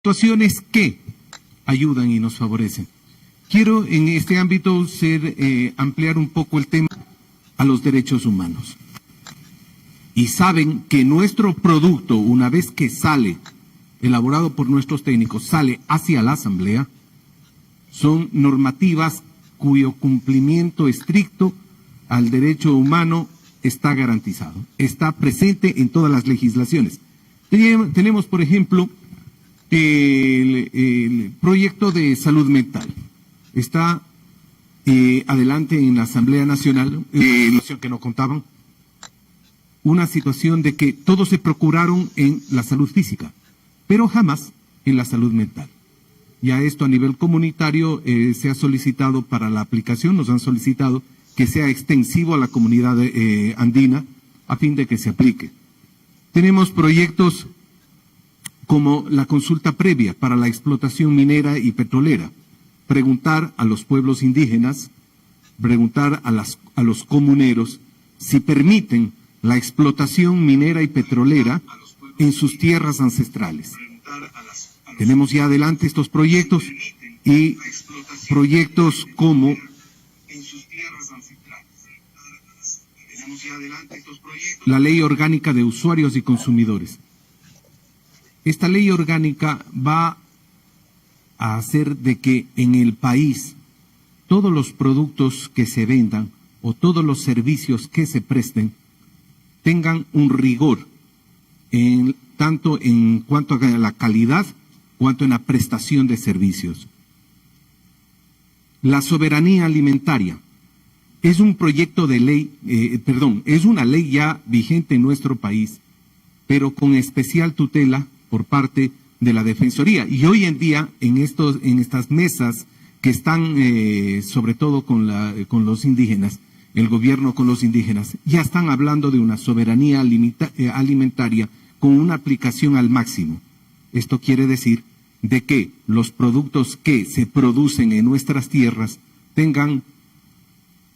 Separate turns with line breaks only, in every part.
situaciones que ayudan y nos favorecen. Quiero en este ámbito ampliar un poco el tema a los derechos humanos. Y saben que nuestro producto, una vez que sale, elaborado por nuestros técnicos, sale hacia la Asamblea, son normativas cuyo cumplimiento estricto al derecho humano está garantizado, está presente en todas las legislaciones. Tenemos, por ejemplo, el proyecto de salud mental. Está adelante en la Asamblea Nacional, que no contaban, una situación de que todos se procuraron en la salud física, pero jamás en la salud mental. Ya esto a nivel comunitario se ha solicitado para la aplicación, nos han solicitado que sea extensivo a la comunidad andina a fin de que se aplique. Tenemos proyectos como la consulta previa para la explotación minera y petrolera, preguntar a los pueblos indígenas, preguntar a los comuneros si permiten la explotación minera y petrolera en sus tierras ancestrales. Tenemos ya adelante estos proyectos y proyectos como la Ley Orgánica de Usuarios y Consumidores. Esta ley orgánica va a hacer de que en el país todos los productos que se vendan o todos los servicios que se presten tengan un rigor, tanto en cuanto a la calidad, cuanto en la prestación de servicios. La soberanía alimentaria es un proyecto de ley, es una ley ya vigente en nuestro país, pero con especial tutela por parte de la Defensoría. Y hoy en día, en estas mesas que están, sobre todo con los indígenas, el gobierno con los indígenas, ya están hablando de una soberanía alimentaria con una aplicación al máximo. Esto quiere decir de que los productos que se producen en nuestras tierras tengan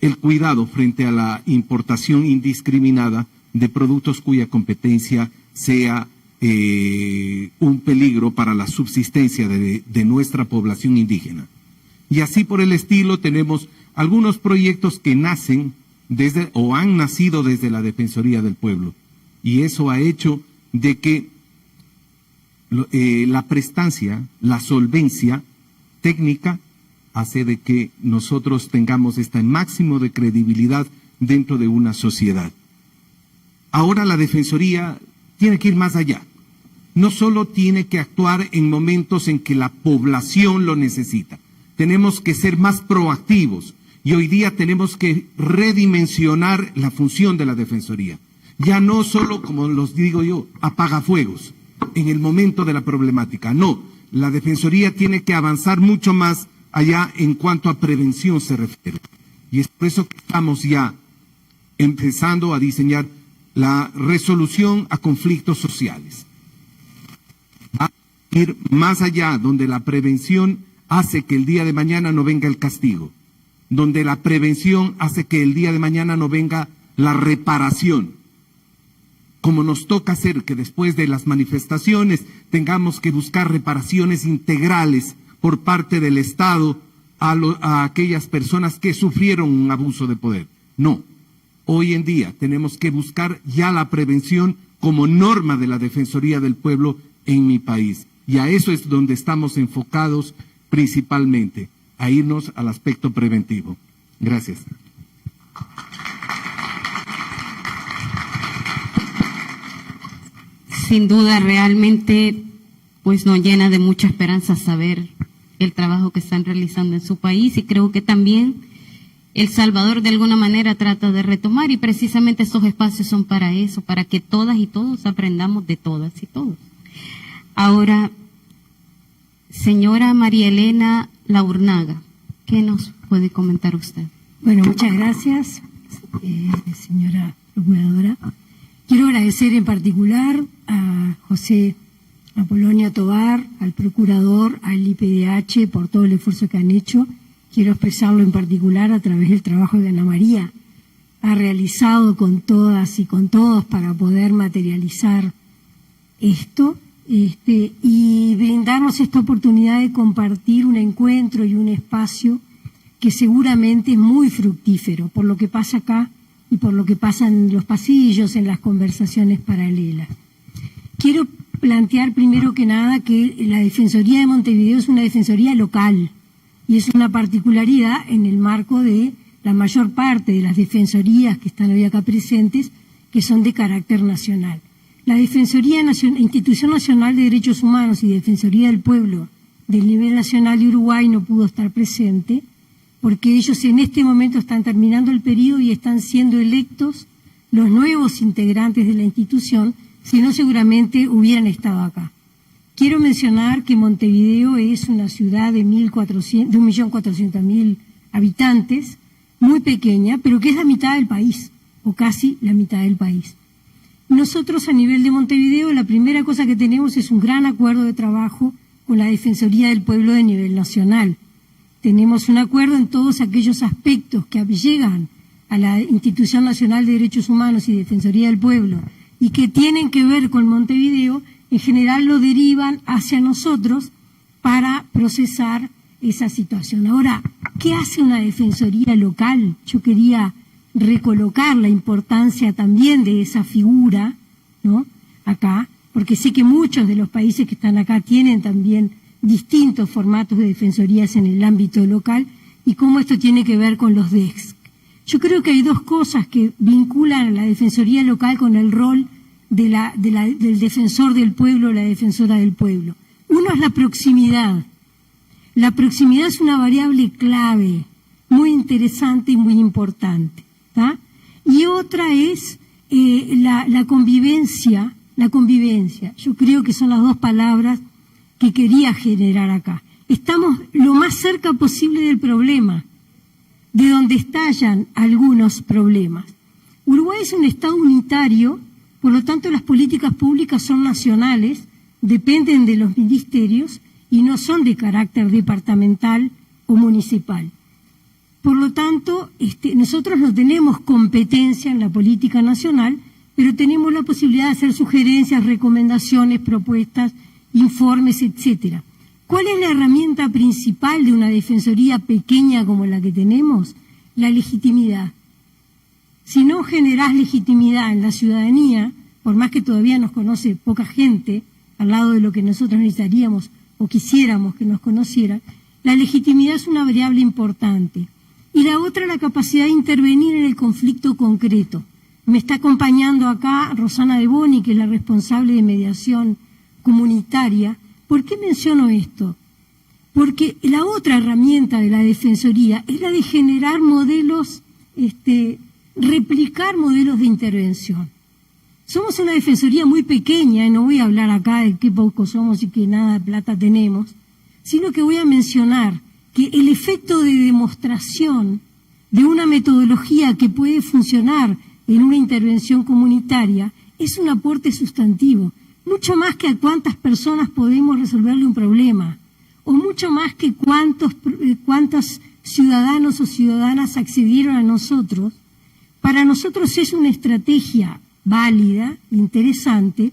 el cuidado frente a la importación indiscriminada de productos cuya competencia sea un peligro para la subsistencia de nuestra población indígena. Y así por el estilo tenemos algunos proyectos que nacen desde o han nacido desde la Defensoría del Pueblo. Y eso ha hecho de que la prestancia, la solvencia técnica hace de que nosotros tengamos este máximo de credibilidad dentro de una sociedad. Ahora la Defensoría tiene que ir más allá. No solo tiene que actuar en momentos en que la población lo necesita. Tenemos que ser más proactivos y hoy día tenemos que redimensionar la función de la Defensoría. Ya no solo, como los digo yo, apagafuegos en el momento de la problemática. No, la Defensoría tiene que avanzar mucho más allá en cuanto a prevención se refiere. Y es por eso que estamos ya empezando a diseñar la resolución a conflictos sociales. Va a ir más allá, donde la prevención hace que el día de mañana no venga el castigo, donde la prevención hace que el día de mañana no venga la reparación. Como nos toca hacer que después de las manifestaciones tengamos que buscar reparaciones integrales por parte del Estado a aquellas personas que sufrieron un abuso de poder. No, hoy en día tenemos que buscar ya la prevención como norma de la Defensoría del Pueblo en mi país. Y a eso es donde estamos enfocados principalmente, a irnos al aspecto preventivo. Gracias.
Sin duda, realmente, pues nos llena de mucha esperanza saber el trabajo que están realizando en su país, y creo que también El Salvador de alguna manera trata de retomar, y precisamente estos espacios son para eso, para que todas y todos aprendamos de todas y todos. Ahora, señora María Elena Laurnaga, ¿qué nos puede comentar usted?
Bueno, muchas gracias, señora procuradora. Quiero agradecer en particular a José Apolonio Tovar, al procurador, al IPDH por todo el esfuerzo que han hecho. Quiero expresarlo en particular a través del trabajo que Ana María ha realizado con todas y con todos para poder materializar esto. y brindarnos esta oportunidad de compartir un encuentro y un espacio que seguramente es muy fructífero por lo que pasa acá y por lo que pasa en los pasillos, en las conversaciones paralelas. Quiero plantear primero que nada que la Defensoría de Montevideo es una defensoría local y es una particularidad en el marco de la mayor parte de las defensorías que están hoy acá presentes, que son de carácter nacional. La Institución Nacional de Derechos Humanos y Defensoría del Pueblo del nivel nacional de Uruguay no pudo estar presente porque ellos en este momento están terminando el periodo y están siendo electos los nuevos integrantes de la institución, si no seguramente hubieran estado acá. Quiero mencionar que Montevideo es una ciudad de 1.400.000 habitantes, muy pequeña, pero que es la mitad del país, o casi la mitad del país. Nosotros a nivel de Montevideo la primera cosa que tenemos es un gran acuerdo de trabajo con la Defensoría del Pueblo de nivel nacional. Tenemos un acuerdo en todos aquellos aspectos que llegan a la Institución Nacional de Derechos Humanos y Defensoría del Pueblo y que tienen que ver con Montevideo, en general lo derivan hacia nosotros para procesar esa situación. Ahora, ¿qué hace una defensoría local? Yo quería recolocar la importancia también de esa figura, ¿no? Acá, porque sé que muchos de los países que están acá tienen también distintos formatos de defensorías en el ámbito local y cómo esto tiene que ver con los DESC. Yo creo que hay dos cosas que vinculan a la defensoría local con el rol del defensor del pueblo, la defensora del pueblo. Uno es la proximidad. La proximidad es una variable clave, muy interesante y muy importante, ¿tá? Y otra es la convivencia. La convivencia. Yo creo que son las dos palabras que quería generar acá. Estamos lo más cerca posible del problema, de donde estallan algunos problemas. Uruguay es un Estado unitario, por lo tanto las políticas públicas son nacionales, dependen de los ministerios y no son de carácter departamental o municipal. Por lo tanto, nosotros no tenemos competencia en la política nacional, pero tenemos la posibilidad de hacer sugerencias, recomendaciones, propuestas, informes, etcétera. ¿Cuál es la herramienta principal de una defensoría pequeña como la que tenemos? La legitimidad. Si no generás legitimidad en la ciudadanía, por más que todavía nos conoce poca gente, al lado de lo que nosotros necesitaríamos o quisiéramos que nos conocieran, la legitimidad es una variable importante. Y la otra, la capacidad de intervenir en el conflicto concreto. Me está acompañando acá Rosana De Boni, que es la responsable de mediación comunitaria. ¿Por qué menciono esto? Porque la otra herramienta de la defensoría es la de generar modelos, replicar modelos de intervención. Somos una defensoría muy pequeña, y no voy a hablar acá de qué pocos somos y qué nada de plata tenemos, sino que voy a mencionar que el efecto de demostración de una metodología que puede funcionar en una intervención comunitaria es un aporte sustantivo, mucho más que a cuántas personas podemos resolverle un problema, o mucho más que cuántos ciudadanos o ciudadanas accedieron a nosotros. Para nosotros es una estrategia válida, interesante,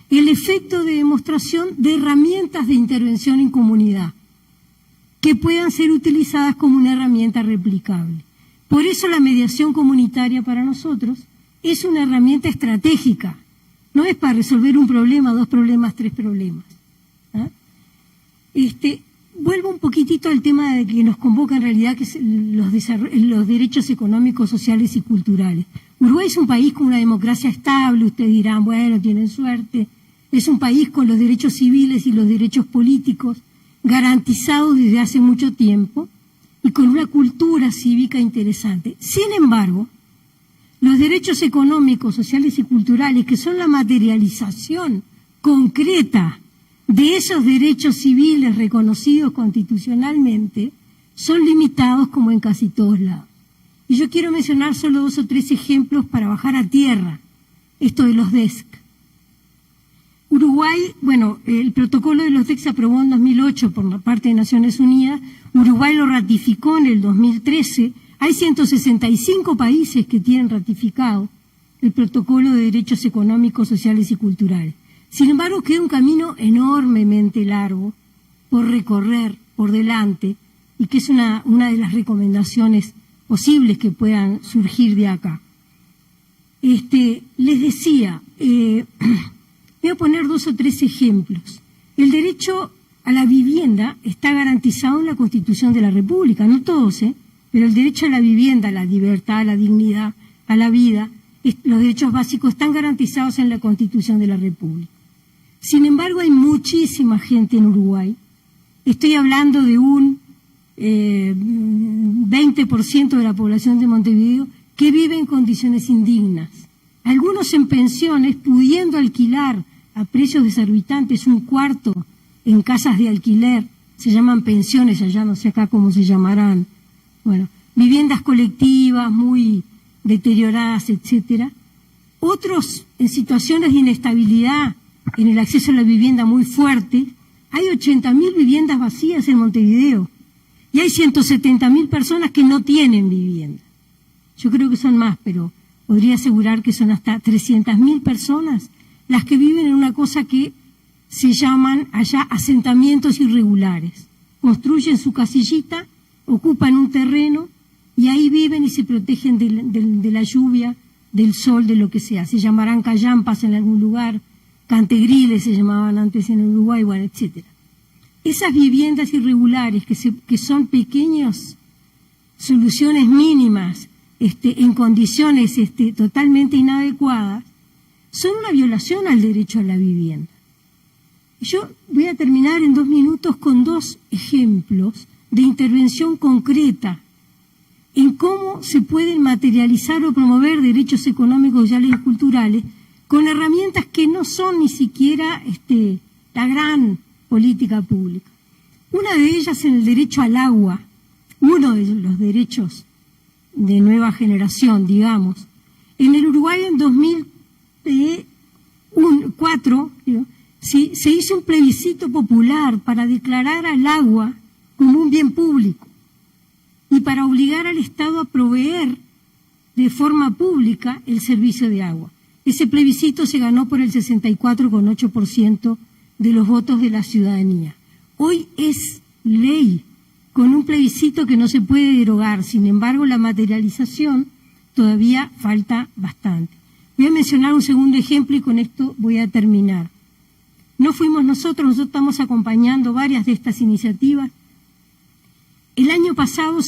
el efecto de demostración de herramientas de intervención en comunidad que puedan ser utilizadas como una herramienta replicable. Por eso la mediación comunitaria para nosotros es una herramienta estratégica, no es para resolver un problema, dos problemas, tres problemas. ¿Ah? Vuelvo un poquitito al tema de que nos convoca en realidad, que es los derechos económicos, sociales y culturales. Uruguay es un país con una democracia estable, ustedes dirán, bueno, tienen suerte. Es un país con los derechos civiles y los derechos políticos garantizados desde hace mucho tiempo y con una cultura cívica interesante. Sin embargo, los derechos económicos, sociales y culturales, que son la materialización concreta de esos derechos civiles reconocidos constitucionalmente, son limitados como en casi todos lados. Y yo quiero mencionar solo 2 o 3 ejemplos para bajar a tierra esto de los DESC. Uruguay, bueno, el protocolo de los DESC se aprobó en 2008 por la parte de Naciones Unidas, Uruguay lo ratificó en el 2013, hay 165 países que tienen ratificado el protocolo de derechos económicos, sociales y culturales. Sin embargo, queda un camino enormemente largo por recorrer por delante y que es una de las recomendaciones posibles que puedan surgir de acá. Les decía, voy a poner 2 o 3 ejemplos. El derecho a la vivienda está garantizado en la Constitución de la República, no todos, pero el derecho a la vivienda, a la libertad, a la dignidad, a la vida, los derechos básicos están garantizados en la Constitución de la República. Sin embargo, hay muchísima gente en Uruguay. Estoy hablando de un 20% de la población de Montevideo que vive en condiciones indignas. Algunos en pensiones, pudiendo alquilar a precios desorbitantes un cuarto en casas de alquiler, se llaman pensiones, allá no sé acá cómo se llamarán, bueno, viviendas colectivas muy deterioradas, etcétera. Otros en situaciones de inestabilidad en el acceso a la vivienda muy fuerte. Hay 80.000 viviendas vacías en Montevideo y hay 170.000 personas que no tienen vivienda. Yo creo que son más, pero podría asegurar que son hasta 300.000 personas las que viven en una cosa que se llaman allá asentamientos irregulares. Construyen su casillita, ocupan un terreno y ahí viven y se protegen de la lluvia, del sol, de lo que sea. Se llamarán callampas en algún lugar, cantegriles se llamaban antes en Uruguay, bueno, etcétera. Esas viviendas irregulares que son pequeñas soluciones mínimas en condiciones totalmente inadecuadas, son una violación al derecho a la vivienda. Yo voy a terminar en 2 minutos con 2 ejemplos de intervención concreta en cómo se pueden materializar o promover derechos económicos, sociales y culturales con herramientas que no son ni siquiera la gran política pública. Una de ellas en el derecho al agua, uno de los derechos de nueva generación, digamos. En el Uruguay en 2004 se hizo un plebiscito popular para declarar al agua como un bien público y para obligar al Estado a proveer de forma pública el servicio de agua. Ese plebiscito se ganó por el 64,8% de los votos de la ciudadanía. Hoy es ley, con un plebiscito que no se puede derogar. Sin embargo, la materialización todavía falta bastante. Voy a mencionar un segundo ejemplo y con esto voy a terminar. No fuimos nosotros estamos acompañando varias de estas iniciativas. El año pasado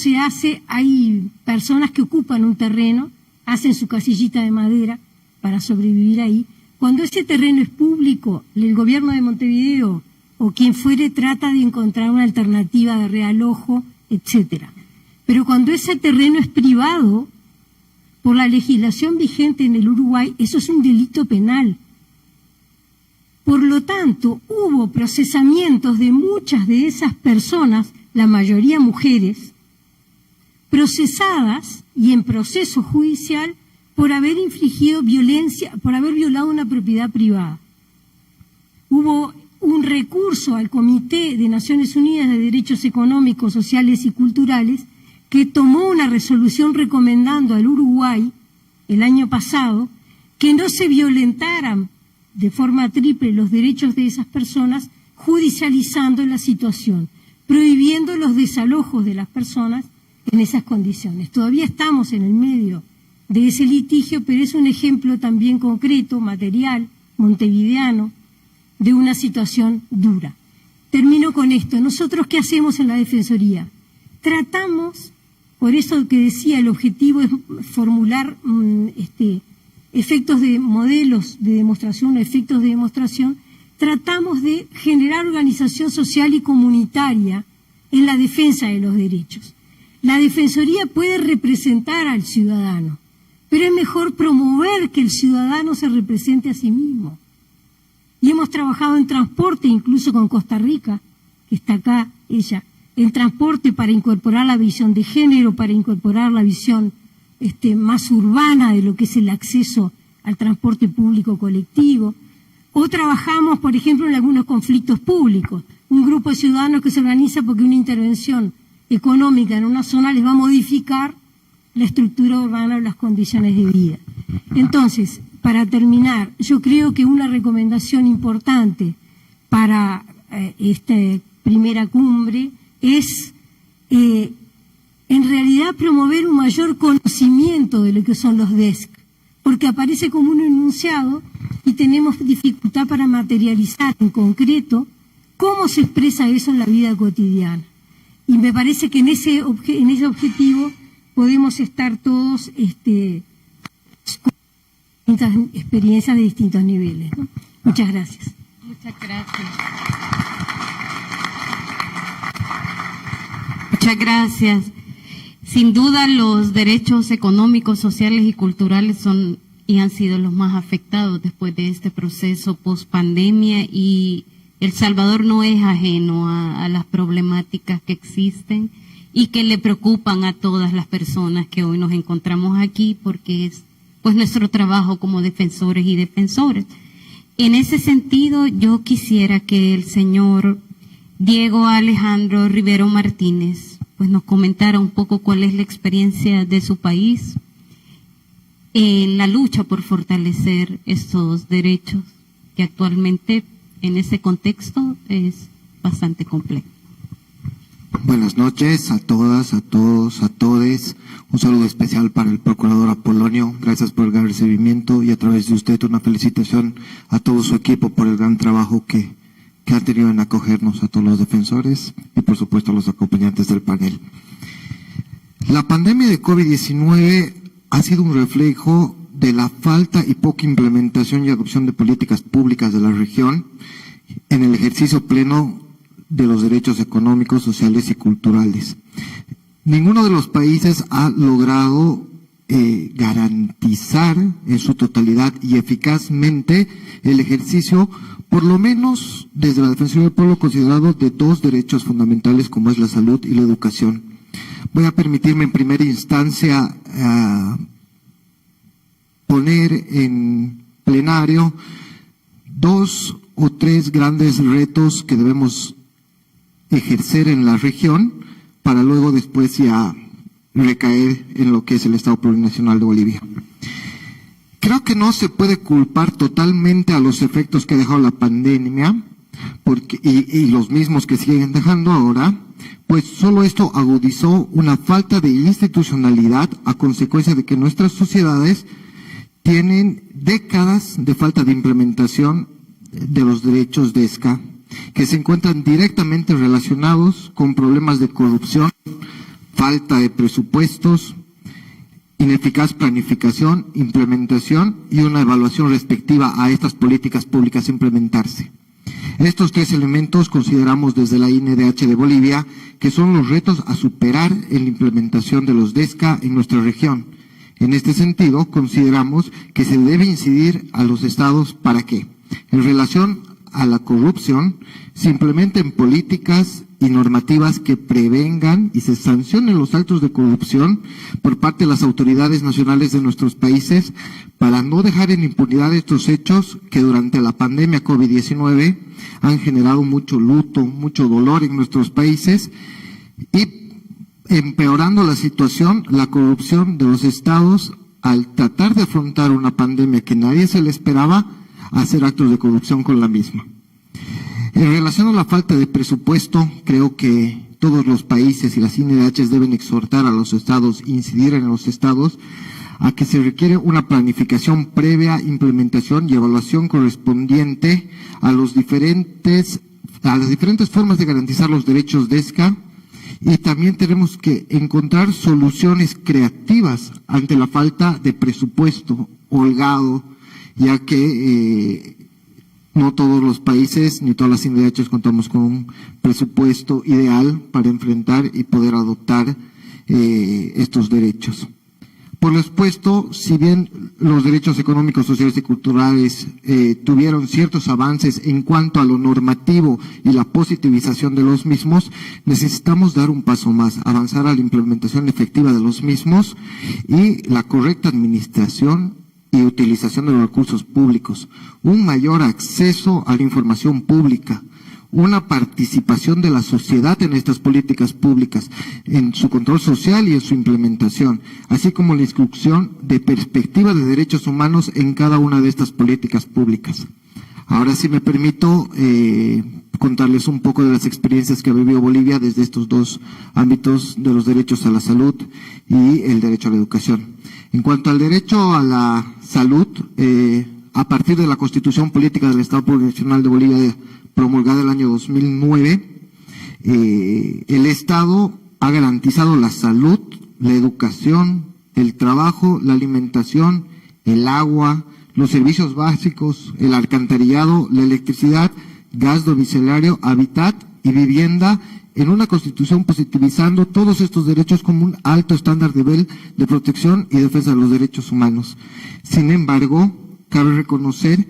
hay personas que ocupan un terreno, hacen su casillita de madera para sobrevivir ahí. Cuando ese terreno es público, el gobierno de Montevideo o quien fuere trata de encontrar una alternativa de realojo, etcétera. Pero cuando ese terreno es privado, por la legislación vigente en el Uruguay, eso es un delito penal. Por lo tanto, hubo procesamientos de muchas de esas personas, la mayoría mujeres, procesadas y en proceso judicial por haber infligido violencia, por haber violado una propiedad privada. Hubo un recurso al Comité de Naciones Unidas de Derechos Económicos, Sociales y Culturales que tomó una resolución recomendando al Uruguay el año pasado que no se violentaran de forma triple los derechos de esas personas, judicializando la situación, prohibiendo los desalojos de las personas en esas condiciones. Todavía estamos en el medio de ese litigio, pero es un ejemplo también concreto, material, montevideano, de una situación dura. Termino con esto. ¿Nosotros qué hacemos en la Defensoría? Tratamos, por eso que decía, el objetivo es formular efectos de modelos de demostración, efectos de demostración, tratamos de generar organización social y comunitaria en la defensa de los derechos. La Defensoría puede representar al ciudadano, pero es mejor promover que el ciudadano se represente a sí mismo. Y hemos trabajado en transporte, incluso con Costa Rica, que está acá ella, en transporte para incorporar la visión de género, para incorporar la visión más urbana de lo que es el acceso al transporte público colectivo. O trabajamos, por ejemplo, en algunos conflictos públicos. Un grupo de ciudadanos que se organiza porque una intervención económica en una zona les va a modificar la estructura urbana o las condiciones de vida. Entonces, para terminar, yo creo que una recomendación importante para esta primera cumbre es en realidad promover un mayor conocimiento de lo que son los DESC, porque aparece como un enunciado y tenemos dificultad para materializar en concreto cómo se expresa eso en la vida cotidiana. Y me parece que en ese objetivo podemos estar todos con distintas experiencias de distintos niveles, ¿no? Muchas gracias.
Muchas gracias. Muchas gracias. Sin duda los derechos económicos, sociales y culturales son y han sido los más afectados después de este proceso post-pandemia, y El Salvador no es ajeno a las problemáticas que existen y que le preocupan a todas las personas que hoy nos encontramos aquí, porque es pues nuestro trabajo como defensores y defensores. En ese sentido, yo quisiera que el señor Diego Alejandro Rivero Martínez pues nos comentara un poco cuál es la experiencia de su país en la lucha por fortalecer estos derechos, que actualmente en ese contexto es bastante complejo.
Buenas noches a todas, a todos, a todes. Un saludo especial para el procurador Apolonio. Gracias por el gran recibimiento y a través de usted una felicitación a todo su equipo por el gran trabajo que ha tenido en acogernos a todos los defensores y por supuesto a los acompañantes del panel. La pandemia de COVID-19 ha sido un reflejo de la falta y poca implementación y adopción de políticas públicas de la región en el ejercicio pleno de los derechos económicos, sociales y culturales. Ninguno de los países ha logrado garantizar en su totalidad y eficazmente el ejercicio, por lo menos desde la Defensoría del Pueblo, considerado de dos derechos fundamentales como es la salud y la educación. Voy a permitirme en primera instancia poner en plenario dos o tres grandes retos que debemos ejercer en la región para luego después ya recaer en lo que es el Estado Plurinacional de Bolivia. Creo que no se puede culpar totalmente a los efectos que ha dejado la pandemia y los mismos que siguen dejando ahora, pues solo esto agudizó una falta de institucionalidad a consecuencia de que nuestras sociedades tienen décadas de falta de implementación de los derechos de ESCA, que se encuentran directamente relacionados con problemas de corrupción, falta de presupuestos, ineficaz planificación, implementación y una evaluación respectiva a estas políticas públicas a implementarse. Estos tres elementos consideramos desde la INDH de Bolivia que son los retos a superar en la implementación de los DESCA en nuestra región. En este sentido, consideramos que se debe incidir a los estados para que, en relación a la corrupción, se implementen políticas y normativas que prevengan y se sancionen los actos de corrupción por parte de las autoridades nacionales de nuestros países para no dejar en impunidad estos hechos que durante la pandemia COVID-19 han generado mucho luto, mucho dolor en nuestros países y empeorando la situación, la corrupción de los estados al tratar de afrontar una pandemia que nadie se le esperaba, hacer actos de corrupción con la misma. En relación a la falta de presupuesto, creo que todos los países y las INDH deben exhortar a los estados, incidir en los estados, a que se requiere una planificación previa, implementación y evaluación correspondiente a las diferentes formas de garantizar los derechos de ESCA, y también tenemos que encontrar soluciones creativas ante la falta de presupuesto holgado, ya que no todos los países ni todas las INDH contamos con un presupuesto ideal para enfrentar y poder adoptar estos derechos. Por lo expuesto, si bien los derechos económicos, sociales y culturales tuvieron ciertos avances en cuanto a lo normativo y la positivización de los mismos, necesitamos dar un paso más, avanzar a la implementación efectiva de los mismos y la correcta administración y utilización de los recursos públicos, un mayor acceso a la información pública, una participación de la sociedad en estas políticas públicas, en su control social y en su implementación, así como la instrucción de perspectiva de derechos humanos en cada una de estas políticas públicas. Ahora sí me permito contarles un poco de las experiencias que ha vivido Bolivia desde estos dos ámbitos de los derechos a la salud y el derecho a la educación. En cuanto al derecho a la salud, a partir de la Constitución Política del Estado Plurinacional de Bolivia promulgada el año 2009, el Estado ha garantizado la salud, la educación, el trabajo, la alimentación, el agua, los servicios básicos, el alcantarillado, la electricidad, gas domiciliario, hábitat y vivienda en una Constitución positivizando todos estos derechos como un alto estándar de nivel de protección y defensa de los derechos humanos. Sin embargo, cabe reconocer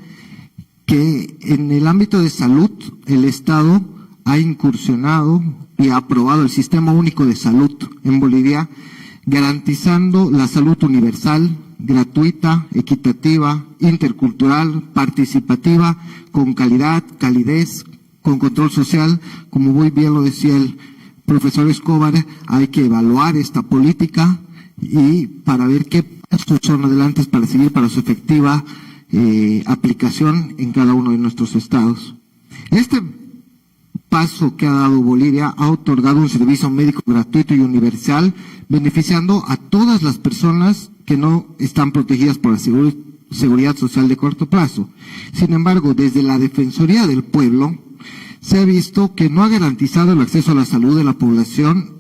que en el ámbito de salud el Estado ha incursionado y ha aprobado el Sistema Único de Salud en Bolivia, garantizando la salud universal, gratuita, equitativa, intercultural, participativa, con calidad, calidez, con control social. Como muy bien lo decía el profesor Escobar, hay que evaluar esta política y para ver qué pasos son adelante para seguir para su efectiva aplicación en cada uno de nuestros estados. Este paso que ha dado Bolivia ha otorgado un servicio médico gratuito y universal, beneficiando a todas las personas que no están protegidas por la seguridad social de corto plazo. Sin embargo, desde la Defensoría del Pueblo se ha visto que no ha garantizado el acceso a la salud de la población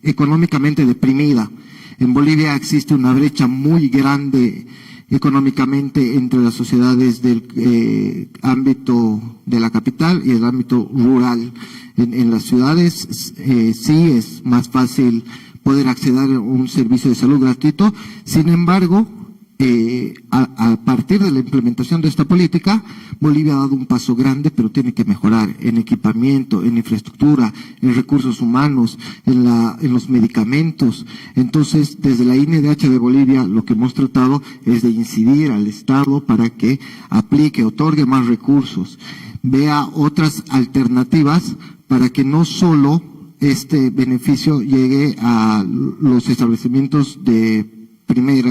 económicamente deprimida. En Bolivia existe una brecha muy grande económicamente entre las sociedades del ámbito de la capital y el ámbito rural. En las ciudades sí es más fácil poder acceder a un servicio de salud gratuito. Sin embargo, a partir de la implementación de esta política, Bolivia ha dado un paso grande, pero tiene que mejorar en equipamiento, en infraestructura, en recursos humanos, en los medicamentos. Entonces, desde la INDH de Bolivia, lo que hemos tratado es de incidir al Estado para que aplique, otorgue más recursos, vea otras alternativas para que no solo este beneficio llegue a los establecimientos de primer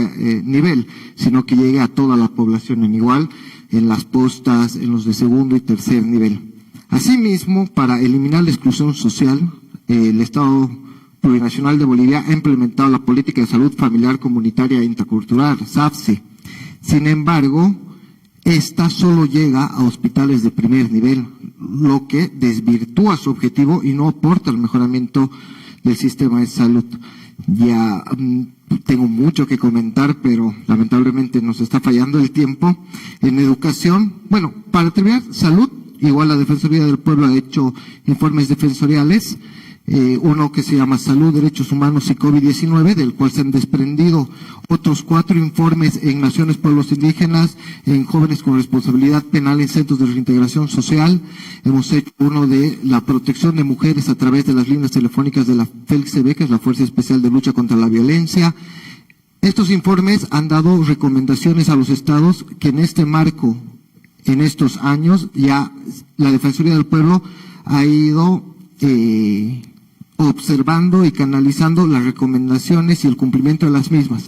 nivel, sino que llegue a toda la población en igual, en las postas, en los de segundo y tercer nivel. Asimismo, para eliminar la exclusión social, el Estado Plurinacional de Bolivia ha implementado la Política de Salud Familiar, Comunitaria e Intercultural, SAFSI. Sin embargo, esta solo llega a hospitales de primer nivel, lo que desvirtúa su objetivo y no aporta al mejoramiento del sistema de salud. Ya tengo mucho que comentar, pero lamentablemente nos está fallando el tiempo. En educación, bueno, para terminar, salud, igual la Defensoría del Pueblo ha hecho informes defensoriales, uno que se llama Salud, Derechos Humanos y COVID-19, del cual se han desprendido otros 4 informes en Naciones, Pueblos Indígenas, en Jóvenes con Responsabilidad Penal en Centros de Reintegración Social. Hemos hecho uno de la protección de mujeres a través de las líneas telefónicas de la FELCB, que es la Fuerza Especial de Lucha contra la Violencia. Estos informes han dado recomendaciones a los estados que en este marco, en estos años, ya la Defensoría del Pueblo ha ido observando y canalizando las recomendaciones y el cumplimiento de las mismas.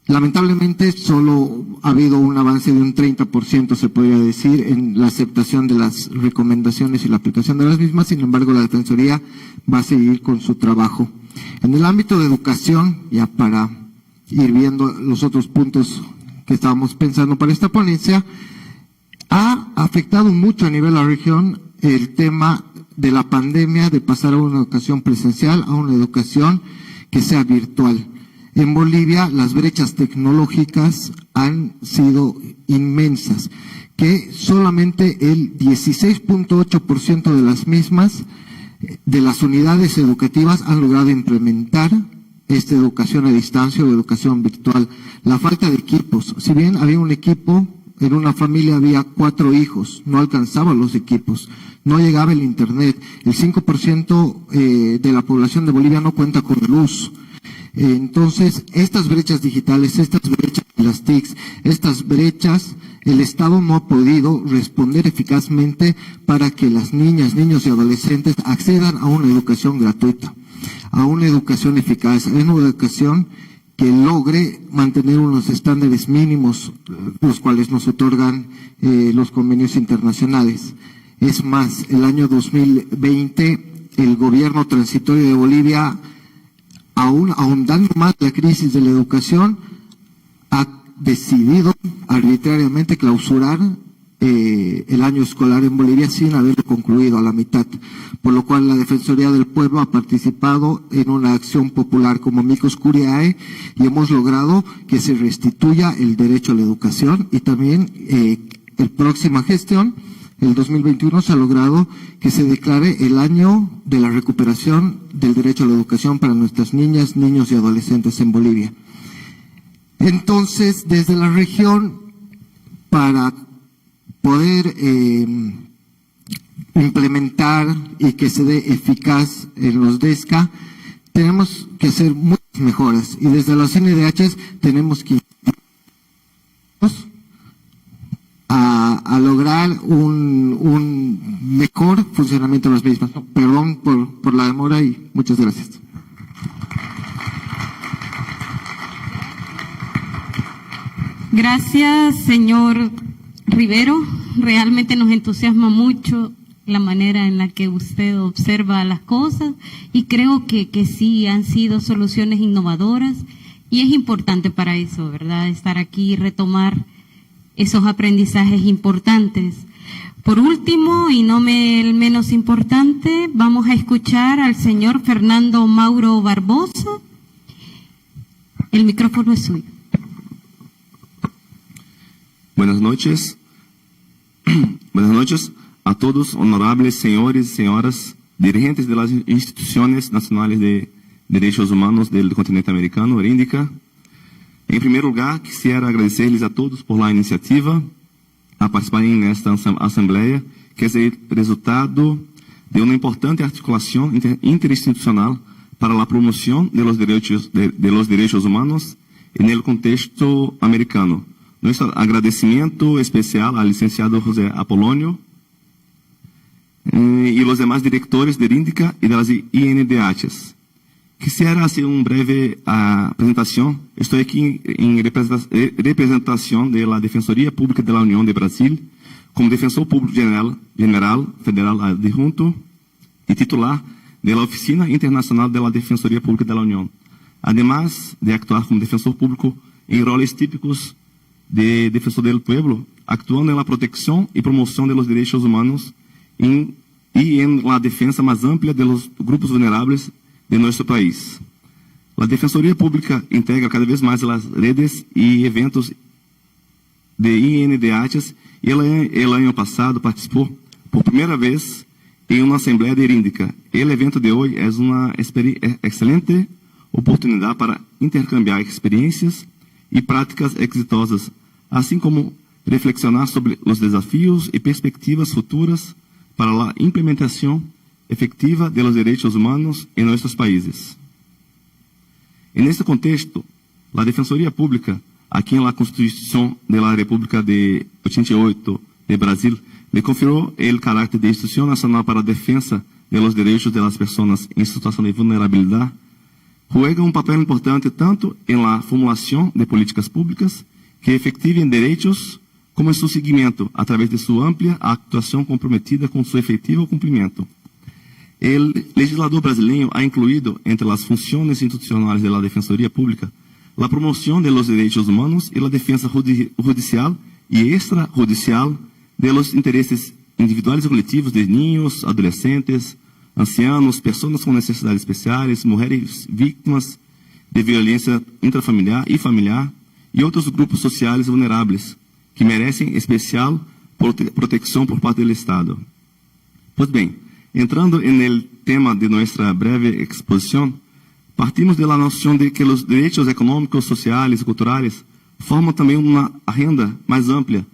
Lamentablemente solo ha habido un avance de un 30%, se podría decir, en la aceptación de las recomendaciones y la aplicación de las mismas. Sin embargo, la Defensoría va a seguir con su trabajo. En el ámbito de educación, ya para ir viendo los otros puntos que estábamos pensando para esta ponencia, ha afectado mucho a nivel de la región el tema de la pandemia, de pasar a una educación presencial a una educación que sea virtual. En Bolivia las brechas tecnológicas han sido inmensas, que solamente el 16.8% de las mismas, de las unidades educativas, han logrado implementar esta educación a distancia o educación virtual. La falta de equipos, si bien había un equipo, en una familia había 4 hijos, no alcanzaban los equipos, no llegaba el internet, el 5% de la población de Bolivia no cuenta con luz. Entonces, estas brechas digitales, estas brechas de las TICs, estas brechas, el Estado no ha podido responder eficazmente para que las niñas, niños y adolescentes accedan a una educación gratuita, a una educación eficaz, a una educación que logre mantener unos estándares mínimos, los cuales nos otorgan los convenios internacionales. Es más, el año 2020, el gobierno transitorio de Bolivia, aún ahondando más la crisis de la educación, ha decidido arbitrariamente clausurar el año escolar en Bolivia sin haberlo concluido a la mitad, por lo cual la Defensoría del Pueblo ha participado en una acción popular como Amicus Curiae y hemos logrado que se restituya el derecho a la educación y también en próxima gestión, el 2021, se ha logrado que se declare el año de la recuperación del derecho a la educación para nuestras niñas, niños y adolescentes en Bolivia. Entonces, desde la región, para poder implementar y que se dé eficaz en los DESCA, tenemos que hacer muchas mejoras y desde los NDHs tenemos que a lograr un mejor funcionamiento de las mismas. Perdón por la demora y muchas gracias.
Gracias, señor Rivero. Realmente nos entusiasma mucho la manera en la que usted observa las cosas y creo que sí han sido soluciones innovadoras y es importante para eso, ¿verdad? Estar aquí y retomar esos aprendizajes importantes. Por último, y no el menos importante, vamos a escuchar al señor Fernando Mauro Barbosa. El micrófono es suyo.
Buenas noches. Buenas noches a todos, honorables señores y señoras, dirigentes de las instituciones nacionales de derechos humanos del continente americano, RINDICA. En primer lugar, quisiera agradecerles a todos por la iniciativa a participar en esta asamblea, que es el resultado de una importante articulación interinstitucional para la promoción de los derechos humanos en el contexto americano. Nuestro agradecimiento especial al licenciado José Apolonio y los demás directores de RINDICA y de las INDHs. Quisiera hacer una breve presentación. Estoy aquí en representación de la Defensoría Pública de la Unión de Brasil, como Defensor Público General Federal Adjunto y titular de la Oficina Internacional de la Defensoría Pública de la Unión, además de actuar como defensor público en roles típicos de defensor del pueblo, actuando en la protección y promoción de los derechos humanos y en la defensa más amplia de los grupos vulnerables de nuestro país. La Defensoría Pública integra cada vez más las redes y eventos de INDHs y el año pasado participó por primera vez en una asamblea de RINDICA. El evento de hoy es una excelente oportunidad para intercambiar experiencias y prácticas exitosas, así como reflexionar sobre los desafíos y perspectivas futuras para la implementación efectiva de los derechos humanos en nuestros países. En este contexto, la Defensoría Pública, aquí en la Constitución de la República de 88 de Brasil, le confirió el carácter de Institución Nacional para la Defensa de los Derechos de las Personas en Situación de Vulnerabilidad, juega un papel importante tanto en la formulación de políticas públicas que efectiven derechos como en su seguimiento a través de su amplia actuación comprometida con su efectivo cumplimiento. El legislador brasileño ha incluido entre las funciones institucionales de la Defensoría Pública la promoción de los derechos humanos y la defensa judicial y extrajudicial de los intereses individuales y colectivos de niños, adolescentes, ancianos, personas con necesidades especiales, mujeres víctimas de violencia intrafamiliar y familiar y otros grupos sociales vulnerables que merecen especial protección por parte del Estado. Pues bien, entrando en el tema de nuestra breve exposición, partimos de la noción de que los derechos económicos, sociales y culturales forman también una agenda más amplia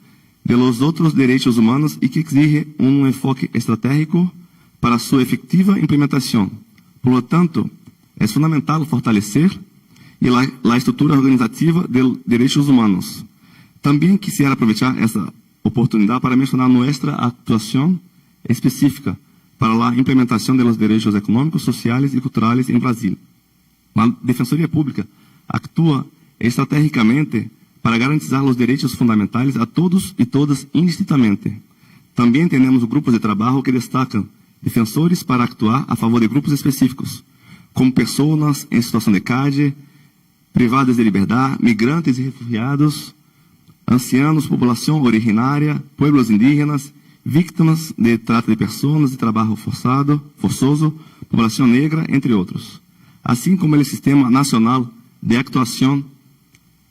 de los otros derechos humanos y que exige un enfoque estratégico para su efectiva implementación. Por lo tanto, es fundamental fortalecer y la estructura organizativa de derechos humanos. También quisiera aprovechar esta oportunidad para mencionar nuestra actuación específica para la implementación de los derechos económicos, sociales y culturales en Brasil. La Defensoría Pública actúa estratégicamente para garantizar los derechos fundamentales a todos y todas indistintamente. También tenemos grupos de trabajo que destacan defensores para actuar a favor de grupos específicos, como personas en situación de calle, privadas de liberdad, migrantes y refugiados, ancianos, población originaria, pueblos indígenas, víctimas de trata de personas y trabajo forzoso, población negra, entre otros. Así como el Sistema Nacional de Actuación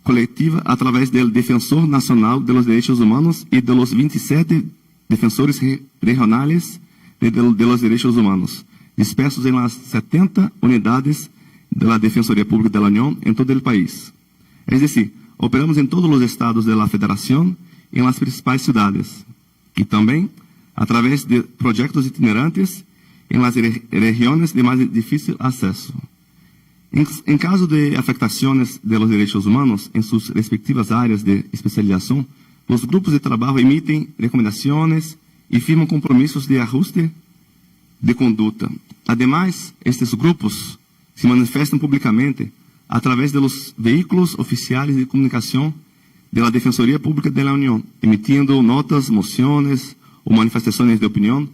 Colectiva a través del Defensor Nacional de los Derechos Humanos y de los 27 defensores regionales de los derechos humanos, dispersos en las 70 unidades de la Defensoría Pública de la Unión en todo el país. Es decir, operamos en todos los estados de la Federación y en las principales ciudades, y también a través de proyectos itinerantes en las regiones de más difícil acceso. En caso de afectaciones de los derechos humanos en sus respectivas áreas de especialización, los grupos de trabajo emiten recomendaciones y firman compromisos de ajuste de conducta. Además, estos grupos se manifiestan públicamente a través de los vehículos oficiales de comunicación de la Defensoría Pública de la Unión, emitiendo notas, mociones o manifestaciones de opinión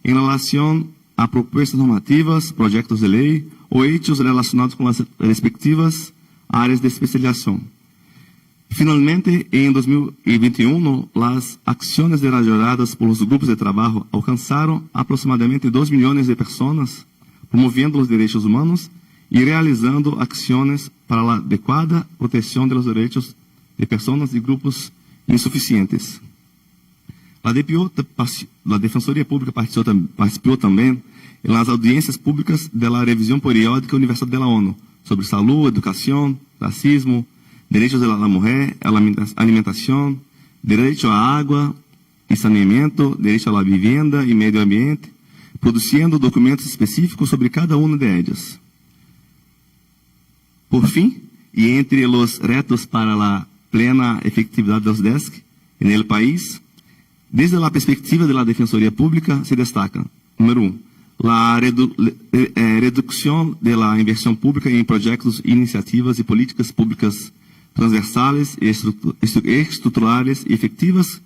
en relación a propuestas normativas, proyectos de ley o hechos relacionados con las respectivas áreas de especialización. Finalmente, en 2021, las acciones desarrolladas por los grupos de trabajo alcanzaron aproximadamente 2 millones de personas, promoviendo los derechos humanos y realizando acciones para la adecuada protección de los derechos de personas y grupos insuficientes. La Defensoría Pública participó también en las audiencias públicas de la Revisión Periódica Universal de la ONU sobre salud, educación, racismo, derechos de la mujer, alimentación, derecho a agua y saneamiento, derecho a la vivienda y medio ambiente, produciendo documentos específicos sobre cada una de ellas. Por fin, y entre los retos para la plena efectividad de los DESC en el país, desde la perspectiva de la Defensoría Pública se destacan, número 1, la reducción de la inversión pública en proyectos, iniciativas y políticas públicas transversales y estructurales y efectivas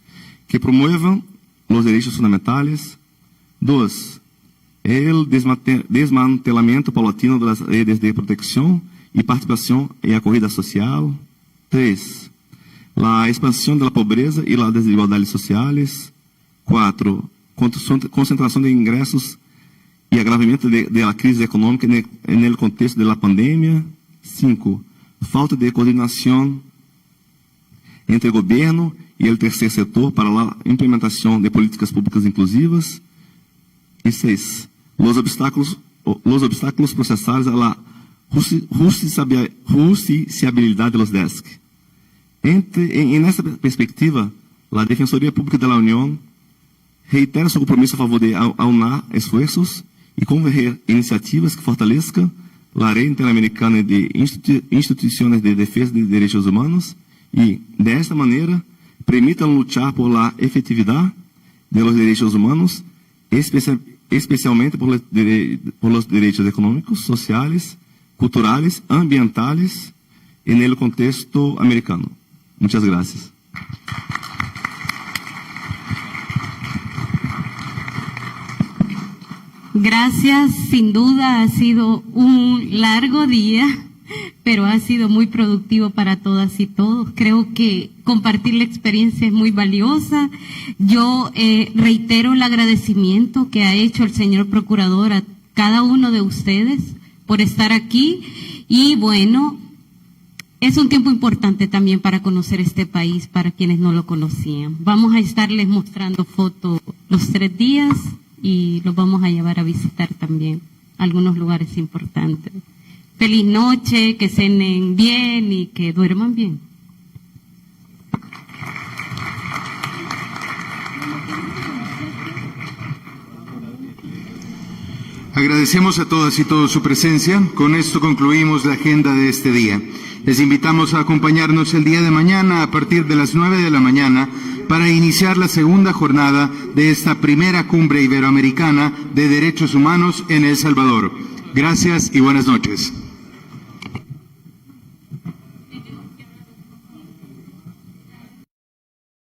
que promuevan los derechos fundamentales. 2, el desmantelamiento paulatino de las redes de protección y participación en acogida social. 3, la expansión de la pobreza y las desigualdades sociales. 4, concentración de ingresos y agravamiento de la crisis económica en el contexto de la pandemia. 5, falta de coordinación entre el gobierno y el tercer sector para la implementación de políticas públicas inclusivas. Y 6, los obstáculos procesales a la justiciabilidad de los DESC. En esta perspectiva, la Defensoría Pública de la Unión reitera su compromiso a favor de aunar esfuerzos y converger iniciativas que fortalezcan la Red Interamericana de Instituciones de Defensa de Derechos Humanos y, de esta manera, permitan luchar por la efectividad de los derechos humanos, especialmente por los derechos económicos, sociales, culturales, ambientales en el contexto americano. Muchas gracias.
Gracias, sin duda ha sido un largo día, pero ha sido muy productivo para todas y todos. Creo que compartir la experiencia es muy valiosa. Yo reitero el agradecimiento que ha hecho el señor procurador a cada uno de ustedes por estar aquí. Y bueno, es un tiempo importante también para conocer este país, para quienes no lo conocían. Vamos a estarles mostrando fotos los 3 días. Y los vamos a llevar a visitar también algunos lugares importantes. Feliz noche, que cenen bien y que duerman bien.
Agradecemos a todas y todos su presencia. Con esto concluimos la agenda de este día. Les invitamos a acompañarnos el día de mañana a partir de las 9 de la mañana para iniciar la segunda jornada de esta primera cumbre iberoamericana de derechos humanos en El Salvador. Gracias y buenas noches.